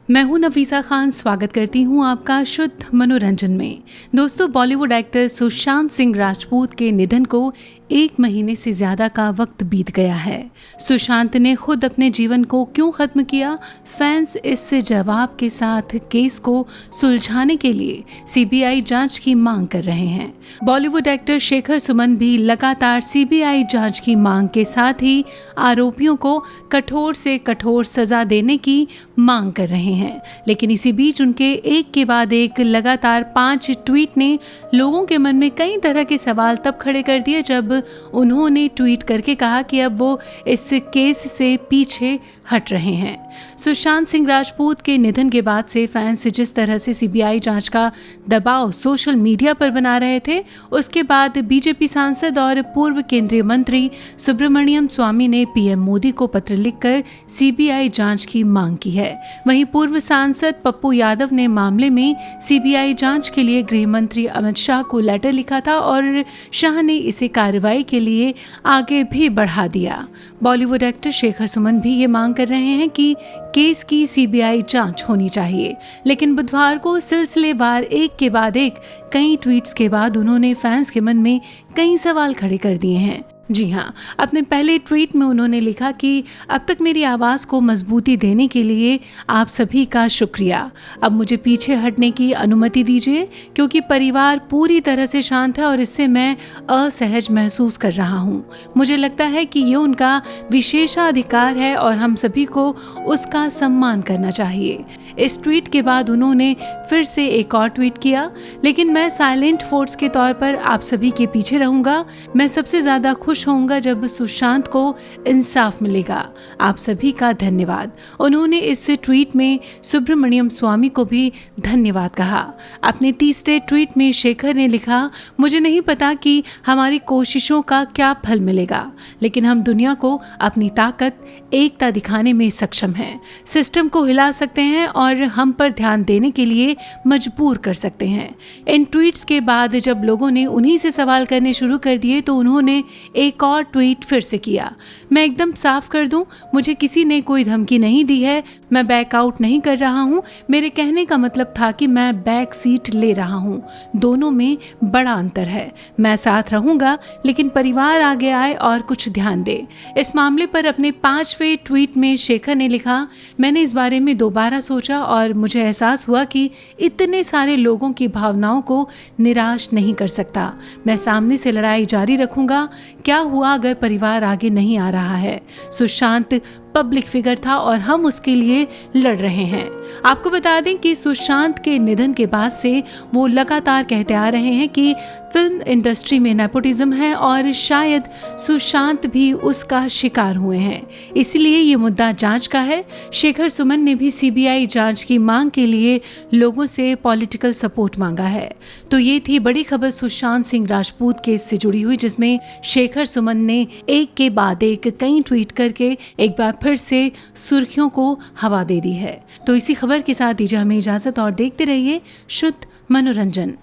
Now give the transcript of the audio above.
मैं हूं नफीसा खान, स्वागत करती हूं आपका शुद्ध मनोरंजन में। दोस्तों, बॉलीवुड एक्टर सुशांत सिंह राजपूत के निधन को 1 महीने से ज्यादा का वक्त बीत गया है। सुशांत ने खुद अपने जीवन को क्यों खत्म किया, फैंस इससे जवाब के साथ केस को सुलझाने के लिए सीबीआई जांच की मांग कर रहे हैं। बॉलीवुड एक्टर शेखर सुमन भी लगातार सीबीआई जांच की मांग के साथ ही आरोपियों को कठोर से कठोर सजा देने की मांग कर रहे हैं। लेकिन इसी बीच उनके एक के बाद एक लगातार 5 ट्वीट ने लोगों के मन में कई तरह के सवाल तब खड़े कर दिए जब उन्होंने ट्वीट करके कहा कि अब वो इस केस से पीछे हट रहे हैं। सुशांत सिंह राजपूत के निधन के बाद से फैंस जिस तरह से सीबीआई जांच का दबाव सोशल मीडिया पर बना रहे थे, उसके बाद बीजेपी सांसद और पूर्व केंद्रीय मंत्री सुब्रमण्यम स्वामी ने पीएम मोदी को पत्र लिखकर सीबीआई जांच की मांग की है। वहीं पूर्व सांसद पप्पू यादव ने मामले में सीबीआई जांच के लिए गृह मंत्री अमित शाह को लेटर लिखा था और शाह ने इसे कार्रवाई के लिए आगे भी बढ़ा दिया। बॉलीवुड एक्टर शेखर सुमन भी ये मांग कर रहे हैं कि केस की सीबीआई जांच होनी चाहिए। लेकिन बुधवार को सिलसिलेवार एक के बाद एक कई ट्वीट्स के बाद उन्होंने फैंस के मन में कई सवाल खड़े कर दिए हैं। जी हाँ, अपने पहले ट्वीट में उन्होंने लिखा कि अब तक मेरी आवाज़ को मजबूती देने के लिए आप सभी का शुक्रिया। अब मुझे पीछे हटने की अनुमति दीजिए क्योंकि परिवार पूरी तरह से शांत है और इससे मैं असहज महसूस कर रहा हूँ। मुझे लगता है कि ये उनका विशेषाधिकार है और हम सभी को उसका सम्मान करना चाहिए। इस ट्वीट के बाद उन्होंने फिर से एक और ट्वीट किया, लेकिन मैं साइलेंट फोर्स के तौर पर आप सभी के पीछे रहूंगा। मैं सबसे ज़्यादा खुश होऊंगा जब सुशांत को इंसाफ मिलेगा। आप सभी का धन्यवाद। उन्होंने इस ट्वीट में सुब्रमण्यम स्वामी को भी धन्यवाद कहा। अपने तीसरे ट्वीट में शेखर ने लिखा, मुझे नहीं पता कि हमारी कोशिशों का क्या फल मिलेगा, लेकिन हम दुनिया को अपनी ताकत, एकता दिखाने में सक्षम हैं। सिस्टम को हिला सकते हैं और हम पर ध्यान देने के लिए मजबूर कर सकते हैं। इन ट्वीट्स के बाद जब लोगों ने उन्हीं से सवाल करने शुरू कर दिए तो उन्होंने एक और ट्वीट फिर से किया। मैं एकदम साफ कर दूं, मुझे किसी ने कोई धमकी नहीं दी है। मैं बैकआउट नहीं कर रहा हूं। मेरे कहने का मतलब था कि मैं बैक सीट ले रहा हूं। दोनों में बड़ा अंतर है। मैं साथ रहूंगा, लेकिन परिवार आगे आए और कुछ ध्यान दे। इस मामले पर अपने 5वें ट्वीट में शेखर ने लिखा, मैंने इस बारे में दोबारा सोचा और मुझे एहसास हुआ कि इतने सारे लोगों की भावनाओं को निराश नहीं कर सकता। मैं सामने से लड़ाई जारी रखूंगा। क्या हुआ अगर परिवार आगे नहीं आ रहा है? सुशांत पब्लिक फिगर था और हम उसके लिए लड़ रहे हैं। आपको बता दें कि सुशांत के निधन के बाद से वो लगातार कहते आ रहे हैं कि फिल्म इंडस्ट्री में नेपोटिज्म है और शायद सुशांत भी उसका शिकार हुए हैं। इसलिए ये मुद्दा जांच का है। शेखर सुमन ने भी सीबीआई जांच की मांग के लिए लोगों से पॉलिटिकल सपोर्ट मांगा है। तो ये थी बड़ी खबर सुशांत सिंह राजपूत केस से जुड़ी हुई, जिसमें शेखर सुमन ने एक के बाद एक कई ट्वीट करके एक बार फिर से सुर्खियों को हवा दे दी है। तो इसी खबर के साथ दीजिए हमें इजाजत और देखते रहिए शुद्ध मनोरंजन।